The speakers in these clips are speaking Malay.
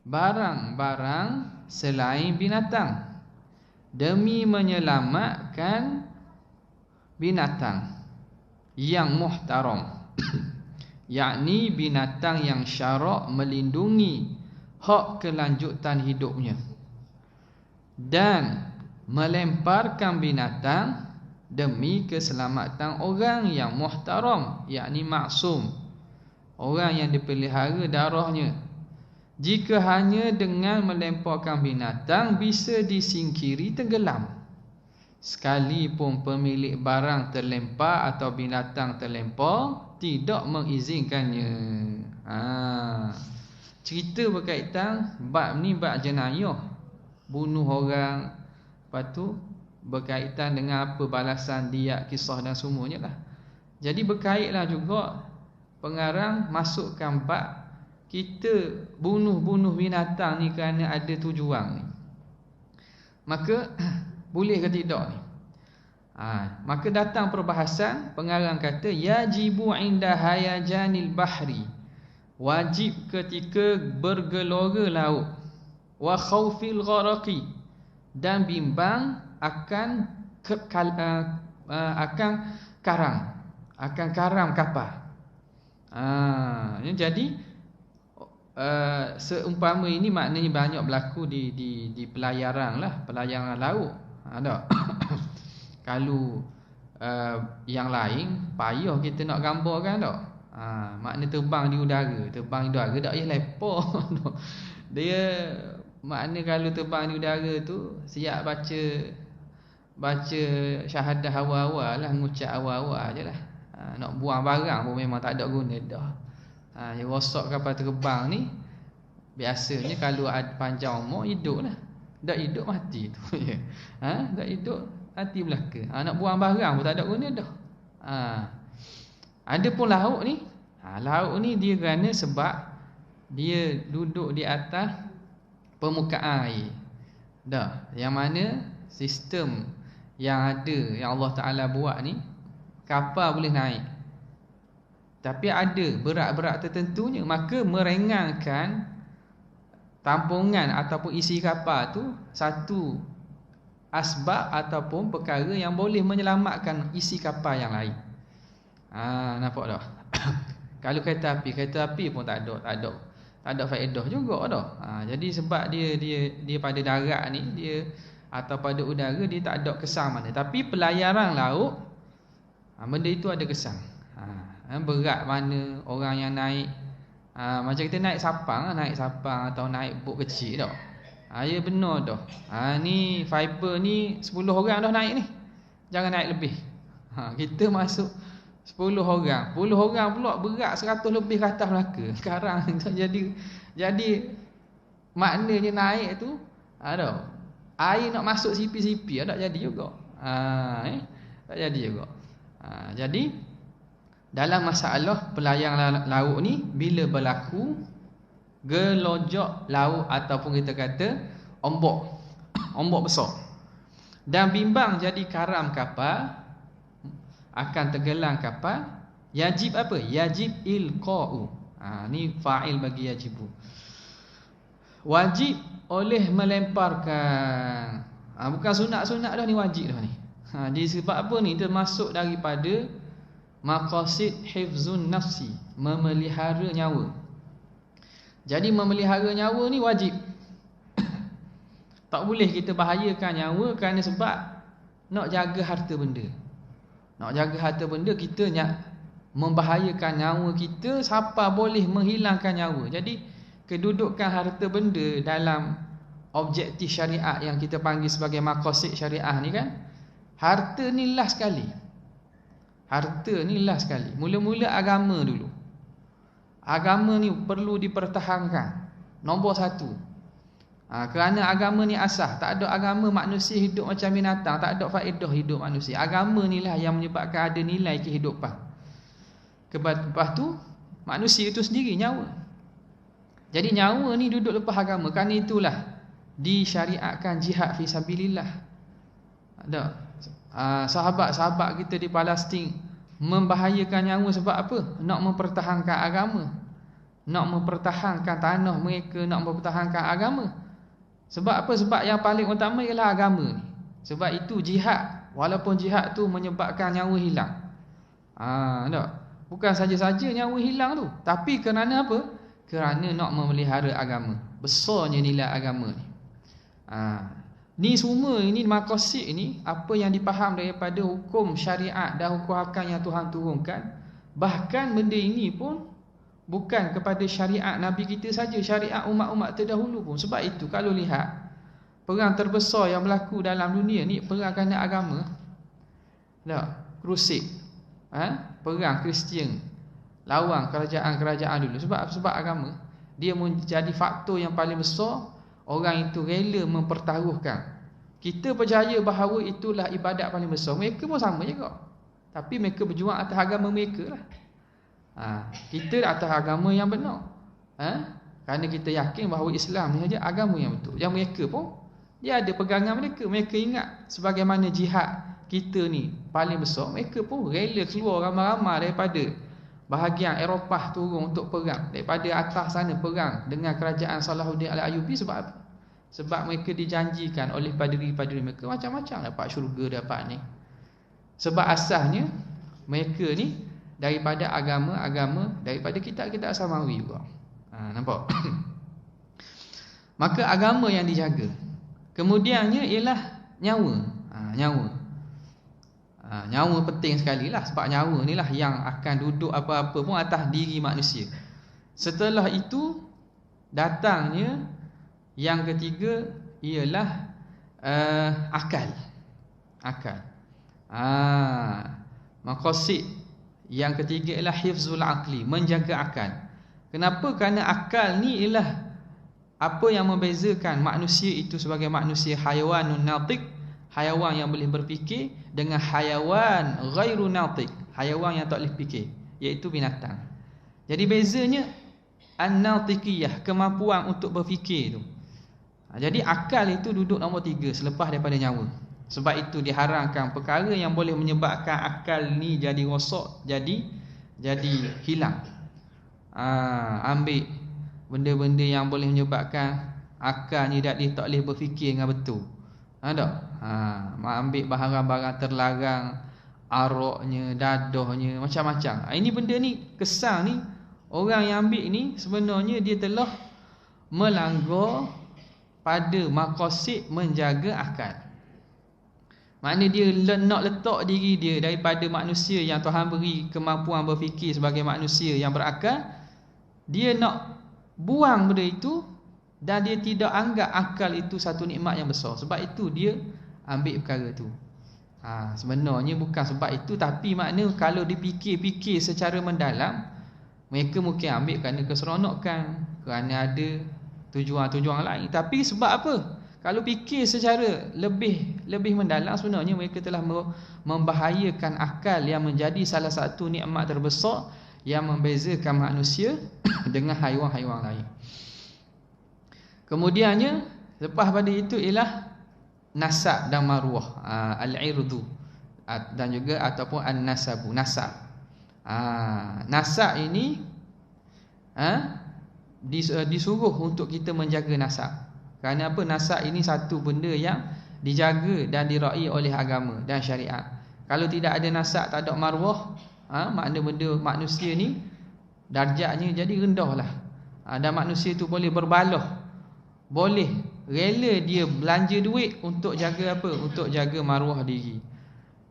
barang-barang selain binatang demi menyelamatkan binatang yang muhtaram yakni binatang yang syarak melindungi hak kelanjutan hidupnya, dan melemparkan binatang demi keselamatan orang yang muhtaram yakni maksum, orang yang dipelihara darahnya. Jika hanya dengan melemparkan binatang bisa disingkiri tenggelam, sekalipun pemilik barang terlempar atau binatang terlempar tidak mengizinkannya. Cerita berkaitan bab ni bab jenayah, bunuh orang, lepas tu berkaitan dengan apa balasan diat, kisah dan semuanya lah. Jadi berkaitlah juga pengarang masukkan bab kita bunuh-bunuh binatang ni kerana ada tujuan ni. Maka boleh ke tidak ni? Maka datang perbahasan, pengarang kata yajibu inda hayajanil bahri, wajib ketika bergelora laut, wa khaufil gharaqi, dan bimbang akan karam kapal. Jadi seumpama ini maknanya banyak berlaku di pelayaran lah, pelayaran laut. Ada kalau yang lain payah kita nak gambarkan tak? Makna terbang di udara tak payah lepak. Dia makna kalau terbang di udara tu siap baca syahadah awal-awal lah, mengucap awal-awal je lah. Nak buang barang pun memang tak ada guna dah. Yang rosak kapal terbang ni biasanya kalau ada panjang umur hidup lah. Tak hidup mati tu. Tak hidup mati belaka. Nak buang barang pun tak ada guna dah. Ada pun laut ni. Laut ni dia kerana sebab dia duduk di atas permukaan air. Dah, yang mana sistem yang ada, yang Allah Ta'ala buat ni, kapal boleh naik. Tapi ada berat-berat tertentunya, maka meringankan tampungan ataupun isi kapal tu satu asbab ataupun perkara yang boleh menyelamatkan isi kapal yang lain. Nampak tak? Kalau kereta api pun tak ada faedah juga dah. Jadi sebab dia pada darat ni, dia atau pada udara dia tak ada kesan mana. Tapi pelayaran laut, benda itu ada kesan. Berat mana orang yang naik, macam kita naik sapang atau naik bot kecil dah. Ya benar dah. Ni Viper ni 10 orang dah naik ni. Jangan naik lebih. Kita masuk 10 orang. 10 orang pula berat 100 lebih ke atas Melaka. Sekarang jadi maknanya naik tu ada air nak masuk sipi-sipi tak jadi juga. Tak jadi juga. Jadi dalam masalah pelayaran laut ni, bila berlaku gelojok laut ataupun kita kata ombak besar dan bimbang jadi karam kapal, akan tenggelam kapal, yajib apa? Yajib ilqa'u. Ni fa'il bagi yajibu. Wajib oleh melemparkan. Bukan sunat-sunat dah ni, wajib dah ni. Jadi sebab apa ni? Termasuk daripada maqasid hifzun nafsi, memelihara nyawa. Jadi memelihara nyawa ni wajib. Tak boleh kita bahayakan nyawa kerana sebab nak jaga harta benda. Nak jaga harta benda, kita membahayakan nyawa kita, siapa boleh menghilangkan nyawa. Jadi kedudukan harta benda dalam objektif syariat yang kita panggil sebagai maqasid syariah ni kan, harta ni last sekali. Harta ni last sekali. Mula-mula agama dulu. Agama ni perlu dipertahankan. Nombor 1. Kerana agama ni asas. Tak ada agama manusia hidup macam binatang, tak ada faedah hidup manusia. Agama ni lah yang menyebabkan ada nilai kehidupan. Lepas tu manusia itu sendiri nyawa. Jadi nyawa ni duduk lepas agama. Kerana itulah disyariatkan jihad fi sabilillah. Ada sahabat-sahabat kita di Palestin membahayakan nyawa sebab apa? Nak mempertahankan agama. nak mempertahankan tanah mereka, nak mempertahankan agama. Sebab apa? Sebab yang paling utama ialah agama ni. Sebab itu jihad, walaupun jihad tu menyebabkan nyawa hilang. Tak. Bukan saja-saja nyawa hilang tu, tapi kerana apa? Kerana nak memelihara agama. Besarnya nilai agama ni. Ni semua ini maqasid ni, apa yang dipaham daripada hukum syariat dan hukum hakam yang Tuhan turunkan. Bahkan benda ini pun bukan kepada syariat Nabi kita saja, syariat umat-umat terdahulu pun. Sebab itu kalau lihat perang terbesar yang berlaku dalam dunia ni, perang kerana agama. Crusade, perang Kristian lawan kerajaan-kerajaan dulu. Sebab agama dia menjadi faktor yang paling besar. Orang itu rela mempertaruhkan. Kita percaya bahawa itulah ibadat paling besar. Mereka pun sama juga, tapi mereka berjuang atas agama mereka lah. Kita atas agama yang benar, kerana kita yakin bahawa Islam ni saja agama yang betul. Yang mereka pun dia ada pegangan mereka. Mereka ingat sebagaimana jihad kita ni paling besar, mereka pun rela keluar ramai-ramai daripada bahagian Eropah turun untuk perang, daripada atas sana perang dengan kerajaan Salahuddin Al-Ayyubi. Sebab apa? Sebab mereka dijanjikan oleh paderi-paderi mereka macam-macam, dapat syurga, dapat ni. Sebab asasnya mereka ni daripada agama-agama, daripada kitab-kitab Samawi juga. Nampak? Maka agama yang dijaga. Kemudiannya ialah nyawa. Nyawa penting sekali lah. Sebab nyawa ni lah yang akan duduk apa-apa pun atas diri manusia. Setelah itu datangnya yang ketiga ialah akal. Maqasid yang ketiga ialah hifzul aqli, menjaga akal. Kenapa? Kerana akal ni ialah apa yang membezakan manusia itu sebagai manusia hayawanun natiq, hayawan yang boleh berfikir, dengan hayawan ghairu natiq, hayawan yang tak boleh fikir, iaitu binatang. Jadi bezanya an-natiqiyah, kemampuan untuk berfikir tu. Jadi akal itu duduk nombor 3 selepas daripada nyawa. Sebab itu diharamkan perkara yang boleh menyebabkan akal ni jadi rosak, jadi hilang. Ambil benda-benda yang boleh menyebabkan akal ni tak boleh berfikir dengan betul. Ambil barang-barang terlarang, araknya, dadahnya, macam-macam. Ini benda ni, kesan ni, orang yang ambil ni sebenarnya dia telah melanggar pada maqasid menjaga akal. Maknanya dia nak letak diri dia daripada manusia yang Tuhan beri kemampuan berfikir sebagai manusia yang berakal. Dia nak buang benda itu, dan dia tidak anggap akal itu satu nikmat yang besar. Sebab itu dia ambil perkara tu. Sebenarnya bukan sebab itu, tapi makna kalau dipikir-fikir secara mendalam, mereka mungkin ambil kerana keseronokan, kerana ada tujuan-tujuan lain. Tapi sebab apa? Kalau fikir secara lebih mendalam, sebenarnya mereka telah membahayakan akal yang menjadi salah satu nikmat terbesar yang membezakan manusia dengan haiwan-haiwan lain. Kemudiannya lepas pada itu ialah nasab dan maruah, al-irdu, dan juga ataupun an-nasabu, nasab. Nasab ini disuruh untuk kita menjaga nasab. Kerana apa? Nasab ini satu benda yang dijaga dan diraih oleh agama dan syariat. Kalau tidak ada nasab, tak ada maruah, makna benda manusia ni darjatnya jadi rendah lah. Dan manusia tu boleh berbalah, boleh rela dia belanja duit untuk jaga apa? Untuk jaga maruah diri,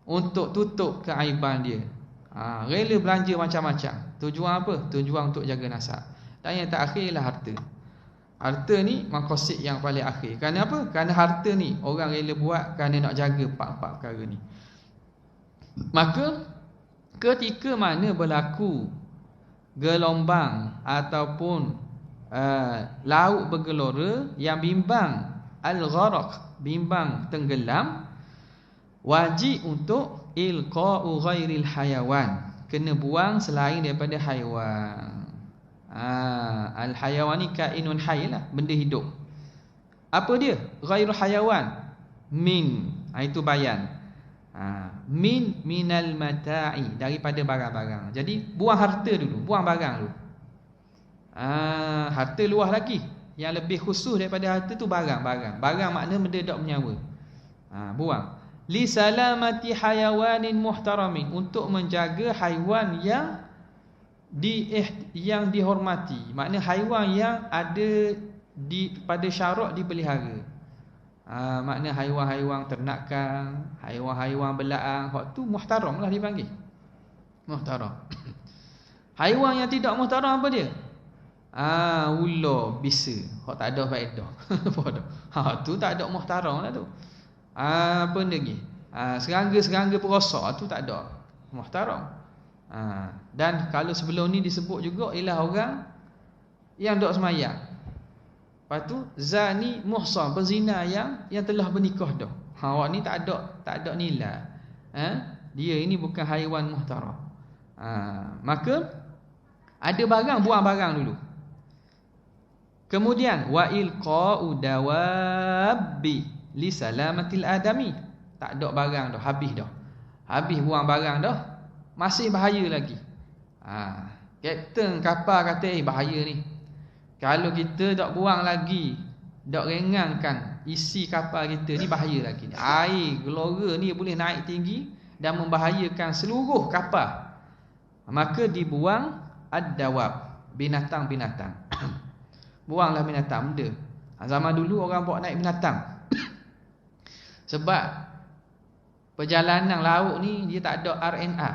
untuk tutup keaiban dia. Rela belanja macam-macam. Tujuan apa? Tujuan untuk jaga nasab. Dan yang terakhir ialah harta. Harta ni maqasid yang paling akhir. Kerana apa? Kerana harta ni orang rela buat kerana nak jaga empat-empat perkara ni. Maka ketika mana berlaku gelombang ataupun laut bergelora yang bimbang al-gharaq, bimbang tenggelam, wajib untuk ilqa'u ghairil hayawan, kena buang selain daripada haiwan. Al-hayawan ni kainun hayy lah, benda hidup. Apa dia? Ghairul hayawan, min, itu bayan. Minal mata'i, daripada barang-barang. Jadi buang harta dulu, buang barang dulu. Harta luas lagi. Yang lebih khusus daripada harta tu barang. Barang makna benda tak bernyawa. Buang. Li salamati hayawanin muhtaramin, untuk menjaga haiwan yang dihormati. Makna haiwan yang ada pada syarak dipelihara. Makna haiwan-haiwan ternakan, haiwan-haiwan belaang, hak tu muhtaram lah dipanggil. Muhtaram. Haiwan yang tidak muhtaram apa dia? Ular, bisa, hak tak ada faedah. Tu tak ada muhtaram lah tu. Apa lagi? Serangga-serangga perosak tu tak ada muhtaram. Dan kalau sebelum ni disebut juga ialah orang yang dok semayang. Lepas tu zani muhsan, berzina yang telah bernikah dah. Awak ni tak ada nilai. Dia ini bukan haiwan muhtaram. Maka ada barang, buang barang dulu. Kemudian wa ilqa'u dawabbi li salamatil adami. Tak ada barang dah, habis dah. Habis buang barang dah, masih bahaya lagi. Kapten kapal kata bahaya ni. Kalau kita tak buang lagi, tak ringankan isi kapal kita ni, bahaya lagi ni. Air gelora ni boleh naik tinggi dan membahayakan seluruh kapal. Maka dibuang ad-dawab, binatang-binatang. Buanglah binatang benda. Zaman dulu orang bawa naik binatang. Sebab perjalanan laut ni dia tak ada RNR.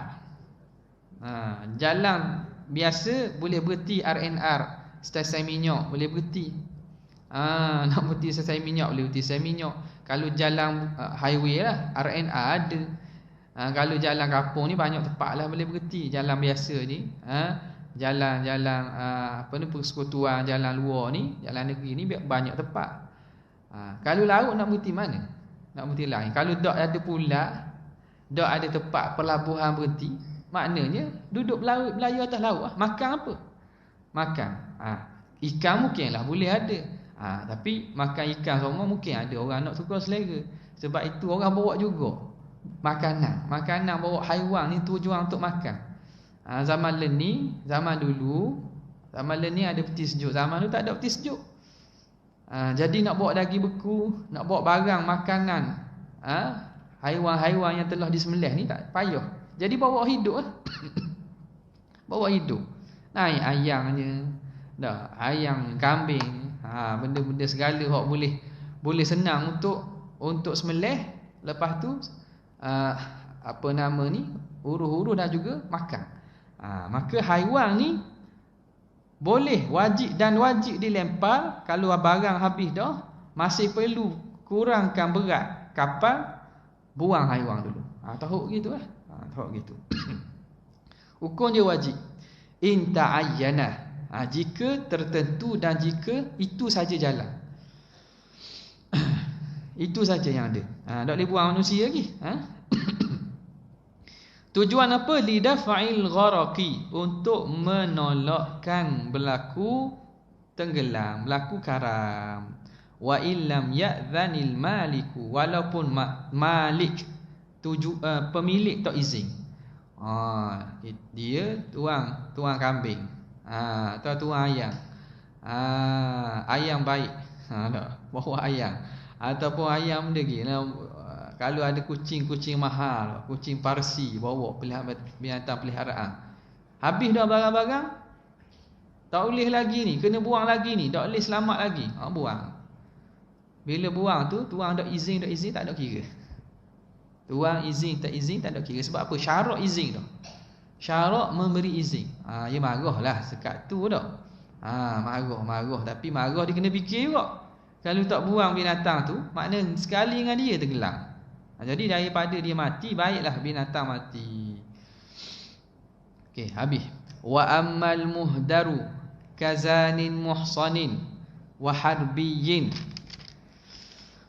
Jalan biasa boleh berhenti RNR, stesen minyak boleh berhenti. Nak berhenti stesen minyak boleh berhenti stesen minyak. Kalau jalan highway lah, RNR ada. Kalau jalan kampung ni banyak tempat lah boleh berhenti. Jalan biasa ni, jalan-jalan persekutuan, jalan luar ni, jalan negeri ni banyak tempat. Kalau laut nak berhenti mana? Nak berhenti lain. Kalau tak ada pula, tak ada tempat pelabuhan berhenti, maknanya duduk berlayar atas laut. Makan apa? Makan. Ikan mungkinlah boleh ada. Tapi makan ikan semua mungkin ada orang nak tukar selera. Sebab itu orang bawa juga makanan bawa haiwan ni tujuan untuk makan. Zaman ni, zaman dulu, zaman ni ada peti sejuk, zaman tu tak ada peti sejuk. Jadi nak bawa daging beku, nak bawa barang makanan, haiwan-haiwan yang telah disembelih ni tak payah. Jadi bawa hidup lah. Bawa hidup. Naik ayamnya, ayam, kambing, benda-benda segala hak boleh senang untuk sembelih. Lepas tu uruh-uruh dah juga makan. Maka haiwan ni boleh, wajib dilempar. Kalau barang habis dah, masih perlu kurangkan berat kapal, buang haiwan dulu. Tahu gitu lah. Tahu gitu. Hukum dia wajib. In ta'ayyana, jika tertentu dan jika itu saja jalan. Itu saja yang ada. Tak boleh buang manusia lagi. Tujuan apa? Lidafa'il gharaqi, untuk menolakkan berlaku tenggelam, berlaku karam. Wa illam ya'dhanil maliku, walaupun malik pemilik tak izin. Dia tuang kambing, atau tuang ayam. Ayam baik, bawa ayam. Ataupun ayam lagi, kalau ada kucing mahal, kucing Parsi, bawa binatang peliharaan. Habis dah barang-barang, tak boleh lagi ni, kena buang lagi ni, tak boleh selamat lagi. Buang. Bila buang tu, tuang dak izin tak ada kira. Tuang izin tak izin tak ada kira. Sebab apa? Syarat izin dah. Syarat memberi izin. Ya marahlah sekat tu dah. Marah, tapi marah dia kena fikir juga. Kalau tak buang binatang tu, makna sekali dengan dia tenggelam. Jadi daripada dia mati, baiklah binatang mati. Okey, habis. Wa ammal muhdaru kazanin muhsanin wa harbiyyin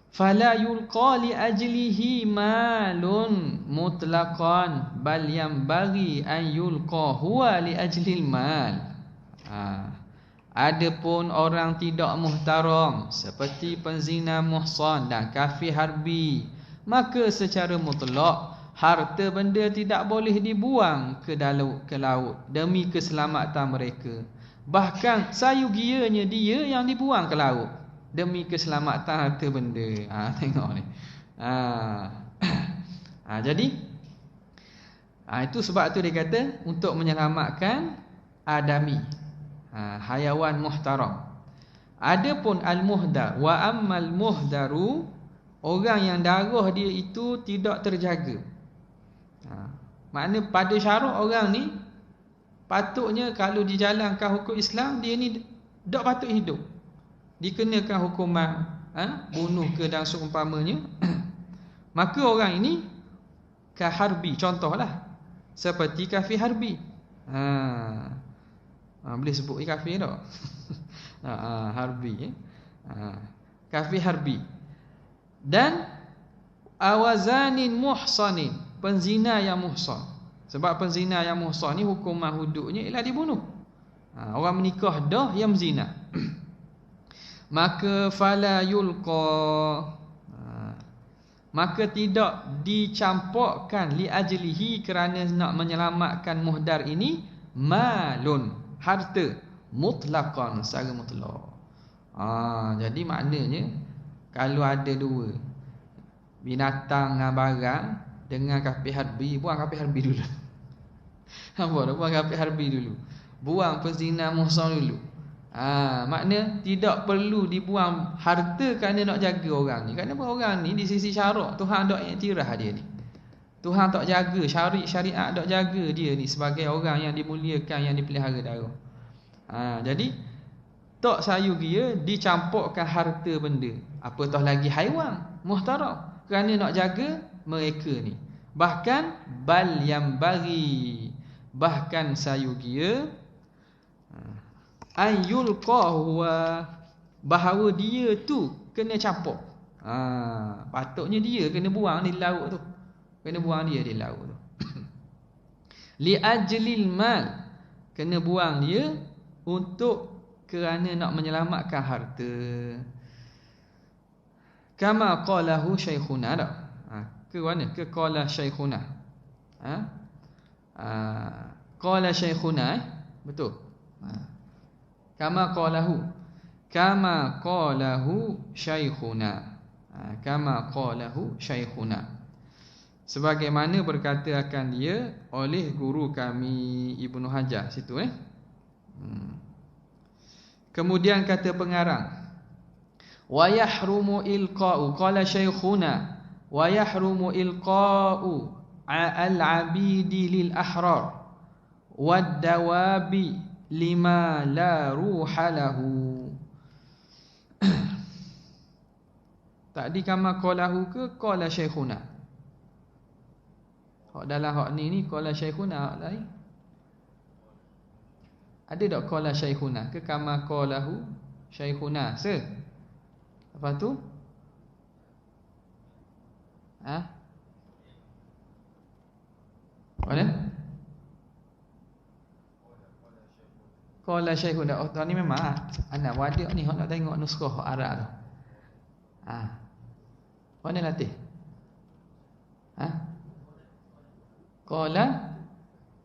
fala yulqa li ajlihi malun mutlaqan bal yanbaghi an yulqa huwa li ajlil mal. Adapun orang tidak muhtaram seperti penzina muhsan dan kafir harbi, maka secara mutlak harta benda tidak boleh dibuang ke laut demi keselamatan mereka, Bahkan sayugianya dia yang dibuang ke laut demi keselamatan harta benda. Tengok ni. Jadi itu sebab tu dia kata untuk menyelamatkan adami, hayawan muhtaram. Adapun al-muhdar wa ammal muhdaru, orang yang darah dia itu tidak terjaga. Makna pada syarat orang ni patutnya kalau dijalankan hukum Islam, dia ni tak patut hidup, dikenakan hukuman bunuh ke dan seumpamanya. Maka orang ini kaharbi, contohlah seperti kafir harbi. Boleh sebut kafir tak? Harbi, kafir harbi. Dan awazanin muhsanin, penzina yang muhsan. Sebab penzina yang muhsan ni hukuman hududnya ialah dibunuh. Orang menikah dah yang zina. Maka fala yulqa, maka tidak dicampakkan li ajlihi, kerana nak menyelamatkan muhdar ini, malun, harta, mutlaqan, secara mutlak. Jadi maknanya kalau ada dua binatang dengan barang dengan kafir harbi, buang kafir harbi dulu. Buang kafir harbi dulu. Buang penzina muhsan dulu. Makna tidak perlu dibuang harta kerana nak jaga orang ni. Kerana orang ni di sisi syarak Tuhan tak iktiraf dia ni. Tuhan tak jaga, syariat tak jaga dia ni sebagai orang yang dimuliakan, yang dipelihara darah. Jadi tak sayu dia dicampakkan harta benda, apatah lagi haiwan muhtaram, kerana nak jaga mereka ni. Bahkan bal yang bagi, bahkan sayu dia ayul qahwa, bahawa dia tu kena campak. Patutnya dia kena buang di laut tu. Kena buang dia di laut tu. Li ajlil mal, kena buang dia untuk kerana nak menyelamatkan harta. Kama qalahu syaikhuna dak. Ke mana? Ke qala syaikhuna. Qala syaikhuna, betul. Kama qalahu syaikhuna. Kama qalahu syaikhuna, sebagaimana berkata akan dia oleh guru kami Ibnu Hajar situ. Kemudian kata pengarang, wa yahrumu ilqa'u, qala syaikhuna, wa yahrumu ilqa'u al-abidi lil ahrar wad dawabi lima la ruha lahu. Tadi kama qalahu ke qala syaikhuna? Hak dalam hak ni qala syaikhuna, hak lain. Ada tak qala syaikhuna ke kama qalahu syaikhuna? Lepas tu mana? Qala syaikhuna. Oh, ni memang anak wadik ni hak nak tengok nuskah Arab tu. Mana latih?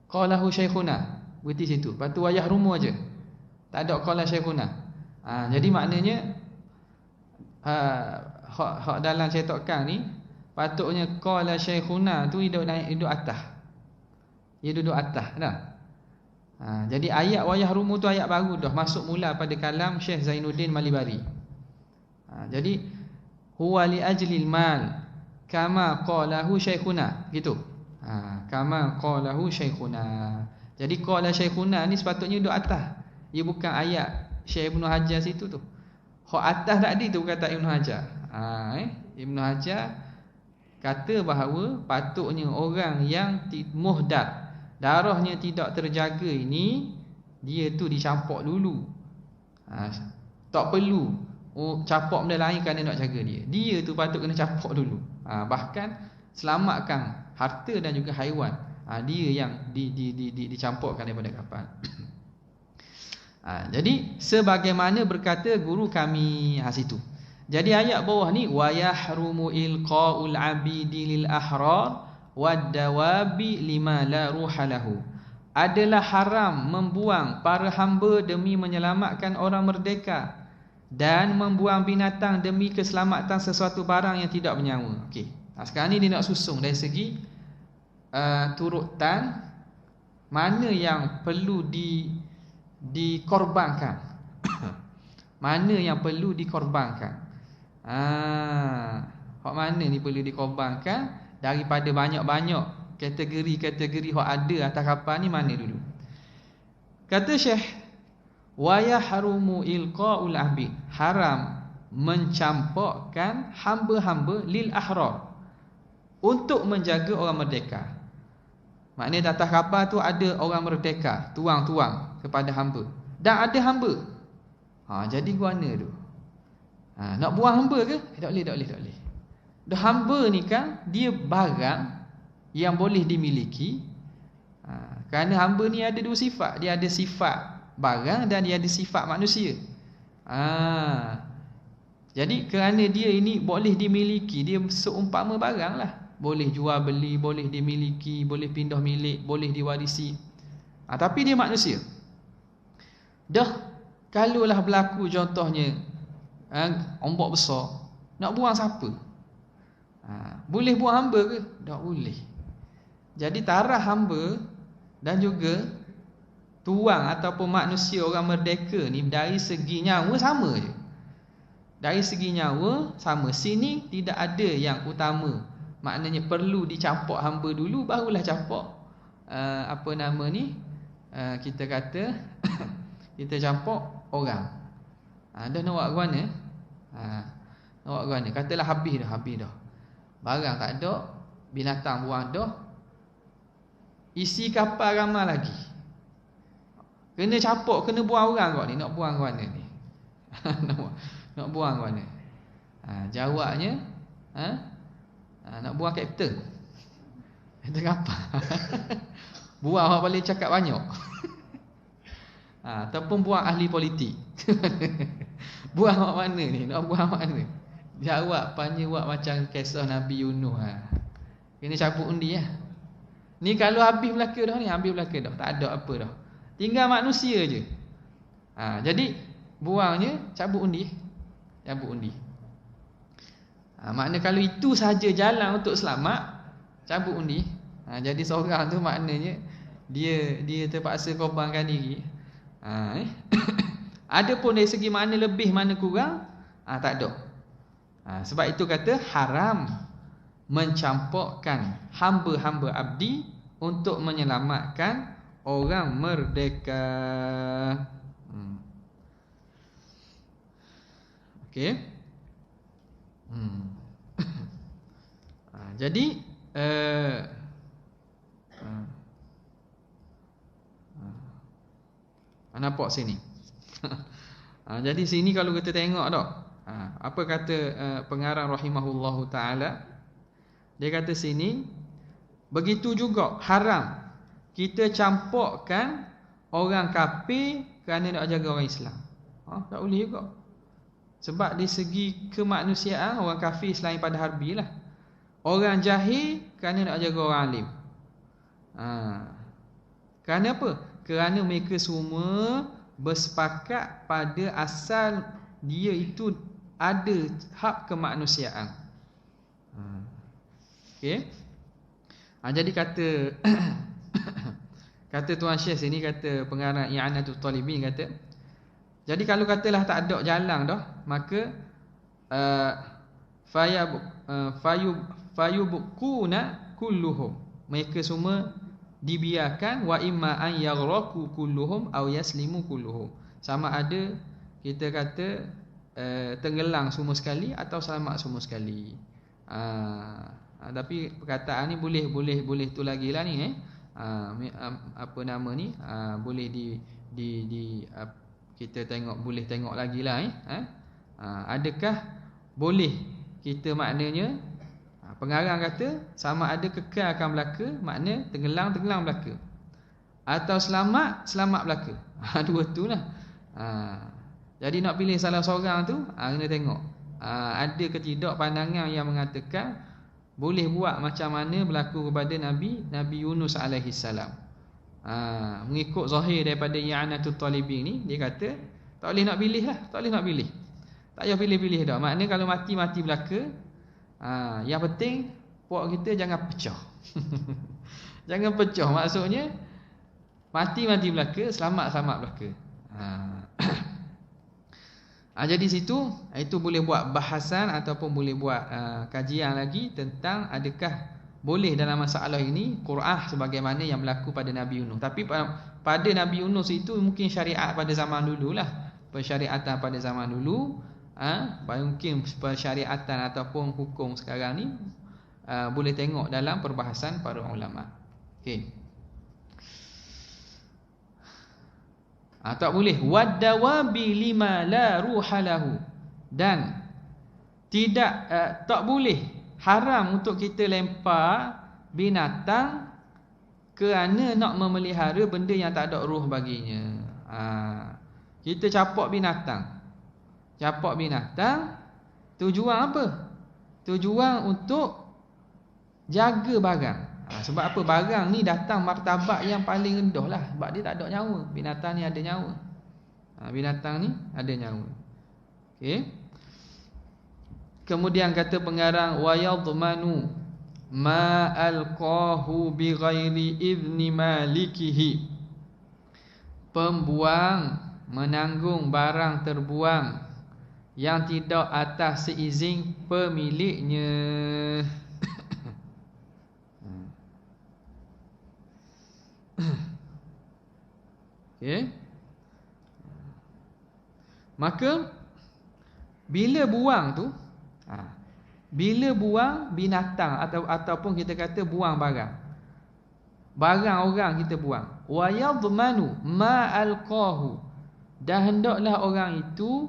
Qalahu syaikhuna, berhenti situ. Lepas tu wayah rumu aja. Tak ada qala syaikhuna. Jadi maknanya hak dalam cetakan ni patutnya qala syaikhuna tu hidup atas. Dia duduk atas dah. Jadi ayat wayah rumu tu ayat baru dah, masuk mula pada kalam Syekh Zainuddin Malibari. Jadi huwa li ajlil mal kama qalahu syaikhuna, gitu. Kama qalahu syaikhuna. Jadi qala syaikhuna ni sepatutnya duduk atas. Dia bukan ayat Syekh Ibnu Hajar situ tu. Hak atas tadi tu kata Ibnu Hajar. Ibnu Hajar kata bahawa patutnya orang yang muhdar, darahnya tidak terjaga ini, dia tu dicampak dulu. Tak perlu campak benda lain kerana nak jaga dia. Dia tu patut kena campak dulu. Bahkan selamatkan harta dan juga haiwan. Dia yang dicampakkan daripada kapal. Jadi sebagaimana berkata guru kami situ. Jadi ayat bawah ni wa yahrumu ilqaul abidi lil ahrar wad dawabi lima la ruha lahu. adalah haram membuang para hamba demi menyelamatkan orang merdeka dan membuang binatang demi keselamatan sesuatu barang yang tidak bernyawa. Okey. Sekarang ni dia nak susung dari segi turutan mana yang perlu dikorbankan. Mana yang perlu dikorbankan. Hak mana ni perlu dikorbankan daripada banyak-banyak kategori-kategori hak ada atas kapal ni, mana dulu? Kata Syekh, wa yahrumu ilqaul abid, haram mencampakkan hamba-hamba lil ahrar, untuk menjaga orang merdeka. Maknanya atas kapal tu ada orang merdeka, tuang-tuang kepada hamba, dan ada hamba. Jadi guana tu. Nak buang hamba ke? Tak boleh. Dah hamba ni kan dia barang yang boleh dimiliki. Kerana hamba ni ada dua sifat. Dia ada sifat barang dan dia ada sifat manusia. Jadi kerana dia ini boleh dimiliki, dia seumpama barang lah. Boleh jual beli, boleh dimiliki, boleh pindah milik, boleh diwarisi. Tapi dia manusia. Dah kalaulah berlaku contohnya ombak besar, nak buang siapa? Boleh buang hamba ke? Tak boleh. Jadi taraf hamba dan juga tuang ataupun manusia orang merdeka ni dari segi nyawa sama je. Dari segi nyawa sama. Sini tidak ada yang utama. Maknanya perlu dicampak hamba dulu, barulah campak kita kata kita campak orang. Dah nak buat guana. Nak buat guana. Katalah habis dah. Barang tak ada, binatang buang dah. Isi kapal ramai lagi. Kena capok, kena buang orang kau ni. Nak buang ke mana ni? Nak buang ke mana? Jawabnya nak buang kapten. Kapten kapal. Buang orang boleh cakap banyak. Ataupun buang ahli politik. Buang kat mana ni? Nak buang mana? Jawapannya buat macam kisah Nabi Yunus. Kena cabut undi lah. Ni kalau habis belaka dah ni, ambil belaka dah. Tak ada apa dah. Tinggal manusia je. Jadi buangnya cabut undi. Makna kalau itu sahaja jalan untuk selamat, cabut undi. Jadi seorang tu maknanya dia terpaksa korbankan diri. Ada pun dari segi mana lebih mana kurang, tak ada. Sebab itu kata haram mencampakkan hamba-hamba abdi untuk menyelamatkan orang merdeka. Okey. Jadi nampak sini. Jadi sini kalau kita tengok dah, apa kata pengarang rahimahullahu taala, dia kata sini begitu juga haram kita campakkan orang kafir kerana nak jaga orang Islam. Tak boleh juga. Sebab di segi kemanusiaan orang kafir selain pada harbi lah. Orang jahil kerana nak jaga orang alim. Kerana apa? Kerana mereka semua bersepakat pada asal dia itu ada hak kemanusiaan. Okey. Jadi kata Tuan Syekh sini, kata pengarang I'anatul Talibin, kata jadi kalau katalah tak ada jalan dah, maka fayubquna kulluhum, mereka semua dibiarkan, wa imma an yaghraqu kulluhum aw yaslimu kulluhum, sama ada kita kata tenggelam semua sekali atau selamat semua sekali. Tapi perkataan ni boleh tu lagi lah ni apa nama ni, boleh di kita tengok, boleh tengok lagi lah adakah boleh kita maknanya, pengarang kata sama ada kekal akan belaka, makna tenggelam belaka, atau selamat belaka. Dua tu lah. Jadi nak pilih salah seorang tu, kena tengok ada ke tidak pandangan yang mengatakan boleh buat macam mana berlaku kepada Nabi Yunus alaihi salam. Mengikut zahir daripada i'anatul talibin ni, dia kata tak boleh nak pilih lah, tak boleh nak pilih. Tak payah pilih-pilih dah. Maknanya kalau mati belaka. Yang penting puak kita jangan pecah. Jangan pecah, maksudnya mati belaka, selamat belaka. Jadi situ itu boleh buat bahasan ataupun boleh buat kajian lagi tentang adakah boleh dalam masalah ini Qur'ah sebagaimana yang berlaku pada Nabi Yunus. Tapi pada Nabi Yunus itu mungkin syariat pada zaman dululah, persyariatan pada zaman dulu, mungkin persyariatan ataupun hukum sekarang ni boleh tengok dalam perbahasan para ulama. Okey. Tak boleh wadawabi lima la ruhalahu, dan tidak tak boleh, haram untuk kita lempar binatang kerana nak memelihara benda yang tak ada ruh baginya. Kita capok binatang. Tujuan apa? Tujuan untuk jaga barang. Sebab apa? Barang ni datang martabat yang paling rendah lah, sebab dia tak ada nyawa. Binatang ni ada nyawa. Binatang ni ada nyawa. Okey. Kemudian kata pengarang, wa yadmanu ma alqahu bi ghairi idzni malikihi. Pembuang menanggung barang terbuang yang tidak atas seizin pemiliknya. Okey. Maka bila buang tu, bila buang binatang ataupun kita kata buang barang orang kita buang, wa yadmanu ma alqahu, dan hendaklah orang itu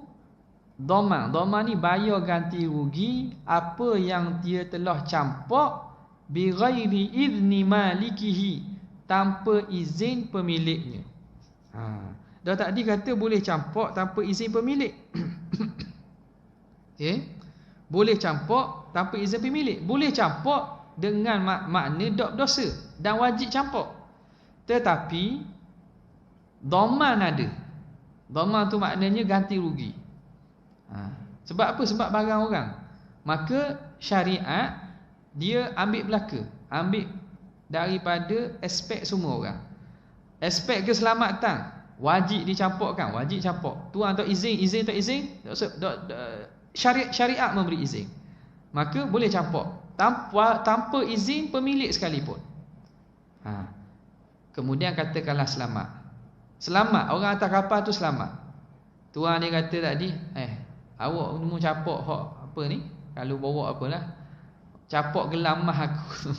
dhaman ni bayar ganti rugi apa yang dia telah campak, bi ghairi idzni malikihi, tanpa izin pemiliknya. Dah tadi kata boleh campak tanpa izin pemilik. Okey. Boleh campak tanpa izin pemilik. Boleh campak dengan makna dok dosa dan wajib campak. Tetapi dhaman ada. Dhaman tu maknanya ganti rugi. Sebab apa? Sebab barang orang. Maka syariat dia ambil belaka, ambil daripada aspek semua orang. Aspek keselamatan wajib dicampakkan, wajib campak. Tuan tak izin tak izin, syariat memberi izin, maka boleh campak tanpa izin pemilik sekalipun. Kemudian katakanlah selamat orang atas kapal tu selamat. Tuan dia kata tadi, awak mau campak hak apa ni, kalau bawa apalah, campak gelam mah aku.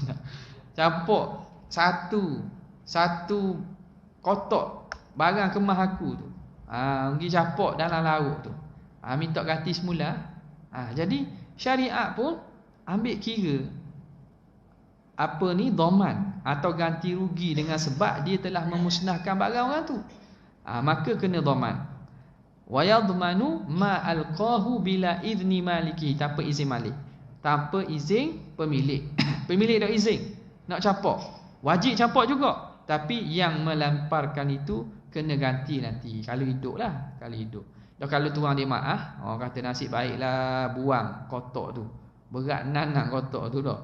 Campak satu kotak barang kemah aku tu, pergi campak dalam laut tu, minta ganti semula. Jadi syariat pun ambil kira apa ni, dhaman atau ganti rugi dengan sebab dia telah memusnahkan barang orang tu. Maka kena dhaman. Wa yadmanu ma alqahu bila idzni maliki, tanpa izin malik, tanpa izin pemilik. Pemilik dah izin nak campak, wajib campak juga, tapi yang melemparkan itu kena ganti nanti kalau hidup lah, kalau hidup. Dah kalau tuang dia maaf, orang kata nasib baiklah buang kotak tu. Berat nanang kotak tu dah.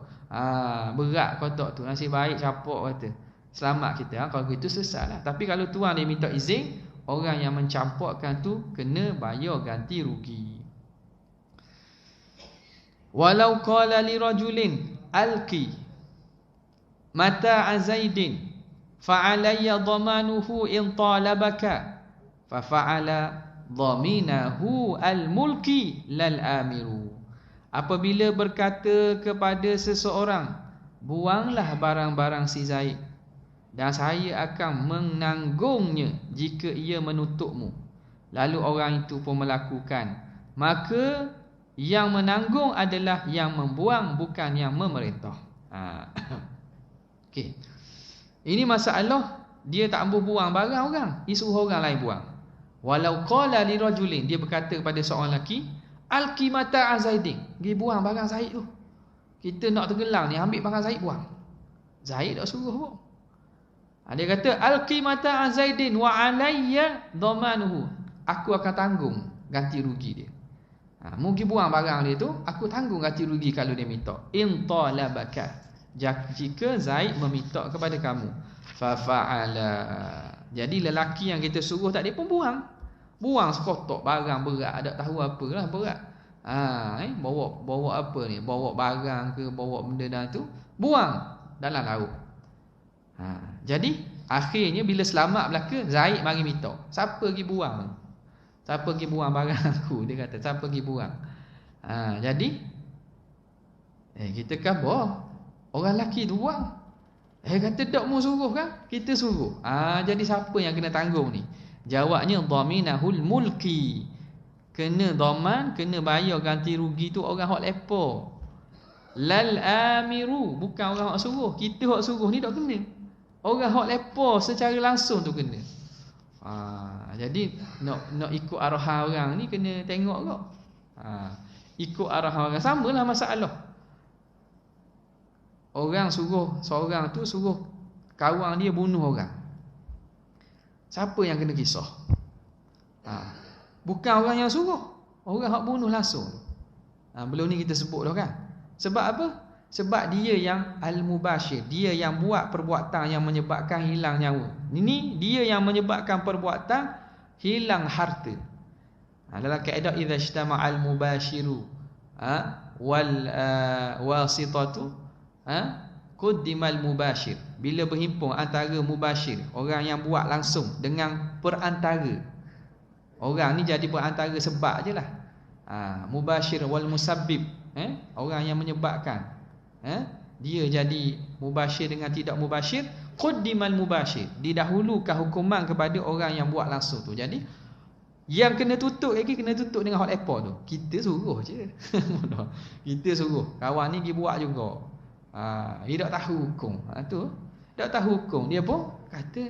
Berat kotak tu, nasib baik campak kata. Selamat kita. Kalau gitu selesailah. Tapi kalau tuang dia minta izin, orang yang mencampakkan tu kena bayar ganti rugi. Walau qala li rajulin alqi mata'a Zaidin fa'alayya dhamanuhu in talabaka fa fa'ala dhaminahu al-mulki lal amiru. Apabila berkata kepada seseorang, buanglah barang-barang si Zaid dan saya akan menanggungnya jika ia menuntutmu, lalu orang itu pun melakukan, maka yang menanggung adalah yang membuang, bukan yang memerintah. Okey. Ini masalah dia tak ambil buang barang orang, dia suruh orang lain buang. Walau qala li rajulin, dia berkata kepada seorang lelaki, alqi mata'a Zaidin, pergi buang barang Zaid tu. Kita nak tenggelam ni, ambil barang Zaid buang. Zaid tak suruh pun. Dia kata alqi mata Zaidin wa alayya dhamanuhu. Aku akan tanggung ganti rugi dia. Mungkin buang barang dia tu, aku tanggung ganti rugi kalau dia minta. In talabaka, jika Zaid meminta kepada kamu. Fa fa'ala. Jadi lelaki yang kita suruh tadi pun buang sekotok barang berat, tak tahu apalah berat. Bawa apa ni? Bawa barang ke, bawa benda dah tu, buang dalam laut. Jadi akhirnya bila selamat belaka, Zaid mari minta. Siapa pergi buang? Siapa pergi buang barang aku? Dia kata, siapa pergi buang? Jadi kita khabar orang lelaki tu buang. Kata tak mau suruh kan? Kita suruh. Jadi siapa yang kena tanggung ni? Jawabnya dhaminahul mulki. Kena dhaman, kena bayar ganti rugi tu orang hak lepo. Lal amiru, bukan orang hak suruh. Kita hak suruh ni tak kena. Orang hak lepo secara langsung tu kena. Jadi nak ikut arahan orang ni kena tengok kau. Ikut arahan orang, samalah masalah. Orang suruh seorang tu suruh kawan dia bunuh orang. Siapa yang kena kisah? Bukan orang yang suruh, orang hak bunuh langsung. Belum ni kita sebut dah kan. Sebab apa? Sebab dia yang al-mubashir, dia yang buat perbuatan yang menyebabkan hilang nyawa. Ini dia yang menyebabkan perbuatan hilang harta. Dalam kaedah idza ijtama'a al-mubashiru wal wasitatu quddimal mubashir. Bila berhimpun antara mubashir, orang yang buat langsung, dengan perantara. Orang ni jadi perantara sebab je lah. Mubashir wal musabbib, orang yang menyebabkan. Dia jadi mubashir dengan tidak mubashir. Quddimal mubashir, didahulukan hukuman kepada orang yang buat langsung tu. Jadi yang kena tutup lagi, kena tutup dengan hot apple tu. Kita suruh je. Kita suruh. Kawan ni pergi buat juga. Dia tak tahu hukum. Tu tak tahu hukum. Dia pun kata,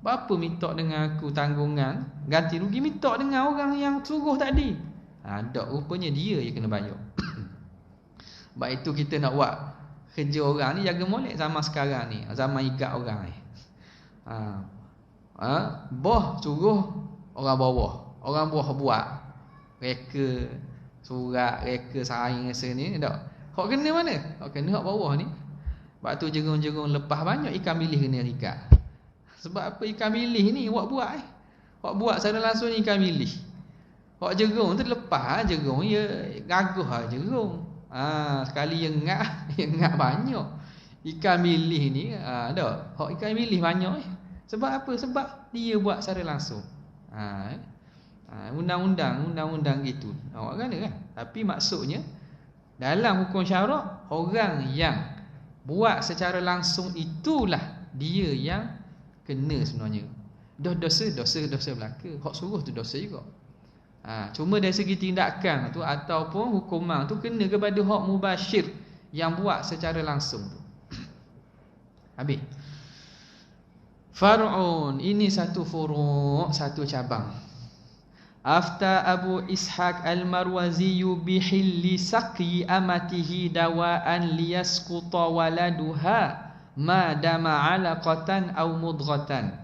berapa minta dengan aku tanggungan ganti rugi, minta dengan orang yang suruh tadi. Tak, rupanya dia yang kena bayar. Sebab itu kita nak buat kerja orang ni jaga molek zaman sekarang ni, zaman ikat orang ni. Bawah suruh orang bawah, orang bawah buat reka surat, reka saing rasa ni tak. Hak kena mana? Hak kena hak bawah ni. Sebab tu jerung-jerung lepas banyak ikan bilis kena ikat. Sebab apa ikan bilis ni awak buat Awak buat secara langsung ni ikan bilis. Hak jerung tu lepas jerung ya gagah jerung. Sekali yang ngak banyak. Ikan bilis ni dah. Hak ikan bilis banyak Sebab apa? Sebab dia buat secara langsung. Undang-undang gitu. Awak kena kan? Tapi maksudnya dalam hukum syarak, orang yang buat secara langsung itulah dia yang kena sebenarnya. Dosa belaka. Hak suruh tu dosa juga. Cuma dari segi tindakan tu ataupun hukuman tu kena kepada hak mubashir yang buat secara langsung tu. Habis. Far'un, ini satu furu', satu cabang. Afta Abu Ishaq al-Marwazi bihilli saqi amatihi dawaan liyasquta waladuha ma dama 'alaqatan aw mudghatan.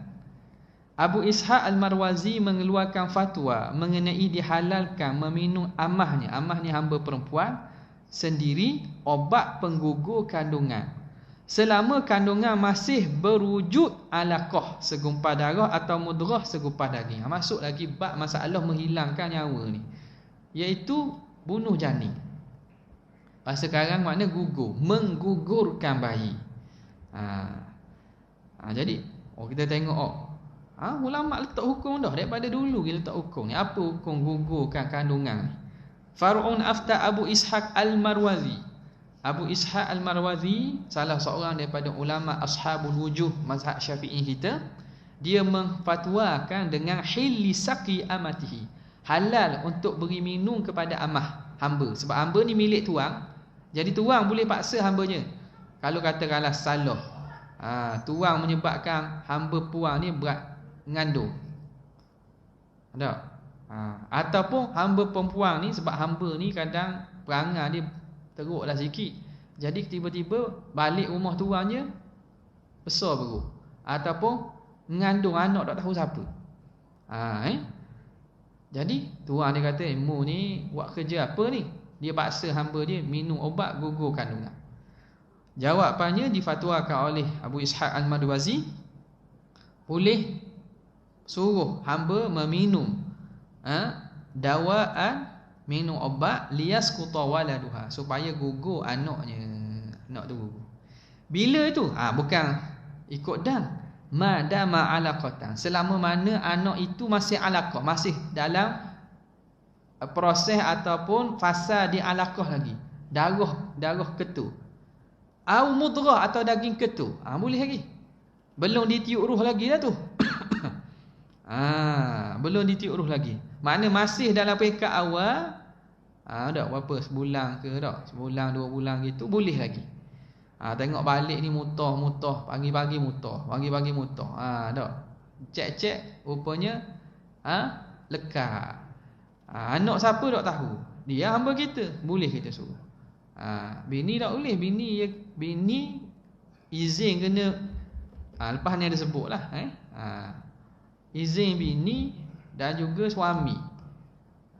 Abu Ishaq al-Marwazi mengeluarkan fatwa mengenai dihalalkan meminum amahnya. Amah ni hamba perempuan sendiri obat penggugur kandungan selama kandungan masih berwujud alaqah, segumpal darah, atau mudghah, segumpal daging. Masuk lagi bab masalah menghilangkan nyawa ni, iaitu bunuh janin. Pas sekarang makna gugur, menggugurkan bayi. Jadi kita tengok ulama letak hukum dah daripada dulu dia letak hukum ni. Apa hukum gugurkan kandungan ni? Far'un afta Abu Ishaq al-Marwazi. Abu Ishaq al-Marwazi, salah seorang daripada ulama ashabul wujuh mazhab Syafi'i kita, dia memfatwakan dengan hilli saqi amatihi, halal untuk beri minum kepada amah hamba. Sebab hamba ni milik tuang, jadi tuang boleh paksa hambanya. Kalau katakanlah salah, tuang menyebabkan hamba puang ni berat mengandung, ada ataupun hamba perempuan ni, sebab hamba ni kadang perangai dia teruklah sikit, jadi tiba-tiba balik rumah tuannya besar perut. ataupun mengandung anak tak tahu siapa. Jadi tuan dia kata, mu ni buat kerja apa ni? Dia paksa hamba dia minum ubat gugur kandungan. Jawapannya difatwakan oleh Abu Ishaq Al-Marwazi, boleh suruh hamba meminum dawaan, minum ubat liyasquta waladuha, supaya gugur anaknya. Anak tu gugur. Bila tu? Bukan ikut dan madama alaqatan, selama mana anak itu masih alaqah, masih dalam proses ataupun fasa di alaqah lagi, darah ketu, au mudrah atau daging ketu, boleh lagi, belum ditiup ruh lagi dah tu. Belum ditiup ruh lagi, makna masih dalam peringkat awal. Tak berapa, sebulan ke tak, sebulan 2 bulan gitu boleh lagi. Tengok balik ni mutah, pagi-pagi mutah, pagi-pagi mutah. Tak. Cek rupanya lekat. Anak siapa tak tahu. Dia hamba kita, boleh kita suruh. Bini tak boleh, bini izin kena lepas ni ada sebutlah izin bini dan juga suami.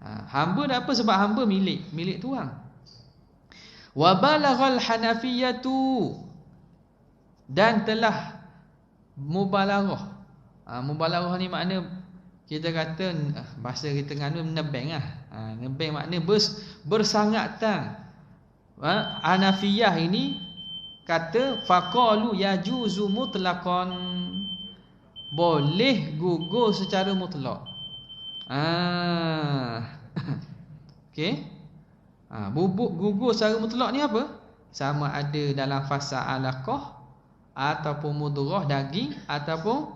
Hamba dah apa, sebab hamba milik tuan. Wa balaghal hanafiyatu, dan telah mubalaghah. Mubalaghah ni makna kita kata bahasa kita nganu nebeng nebeng makna bersangatan. Hanafiyah ini kata faqalu yajuzu mutlaqan, boleh gugur secara mutlak. Okey. Bubuk gugur secara mutlak ni apa? Sama ada dalam fasa alaqah ataupun mudrah daging, ataupun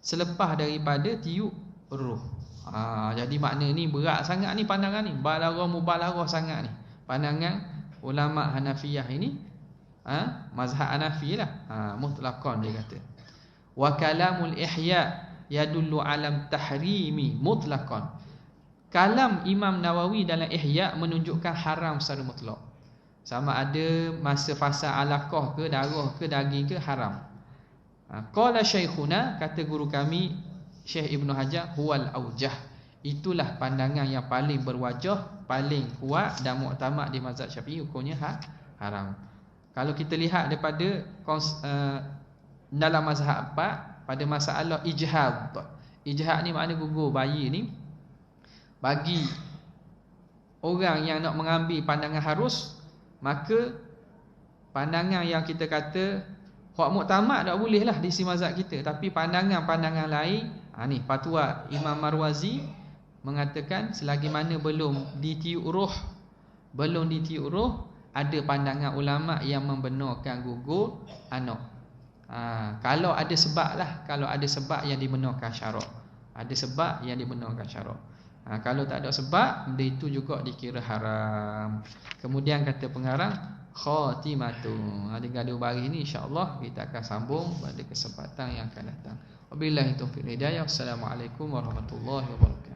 selepas daripada tiup ruh. Jadi makna ni berat sangat ni pandangan ni, balaghah mubalaghah sangat ni pandangan ulama Hanafiyah ini. Mazhab Hanafi lah, mutlaqan dia kata. Wa kalamul ihya yadullu alam tahrimi mutlaqan. Kalam Imam Nawawi dalam Ihya menunjukkan haram secara mutlak. Sama ada masa fasa alaqah ke, darah ke, daging ke, haram. Qala syekhuna, kata guru kami Syekh Ibnu Hajar, huwal aujah, itulah pandangan yang paling berwajah, paling kuat dan muktamad di mazhab Syafi'i, hukumnya haram. Kalau kita lihat daripada dalam mazhab 4 pada masalah ijhad. Ijhad ni makna gugur bayi ni. Bagi orang yang nak mengambil pandangan harus, maka pandangan yang kita kata hak muktamad tak boleh lah di sisi mazhab kita. Tapi pandangan-pandangan lain, ni fatwa Imam Marwazi mengatakan selagi mana belum ditiup ruh, ada pandangan ulama yang membenarkan gugur anak. Kalau ada sebab lah, kalau ada sebab yang dibenarkan syarak. Ada sebab yang dibenarkan syarak. Kalau tak ada sebab, benda itu juga dikira haram. Kemudian kata pengarang, khatimatu. Tinggal 2 baris ni insya-Allah kita akan sambung pada kesempatan yang akan datang. Wabillahi taufiq hidayah. Assalamualaikum warahmatullahi wabarakatuh.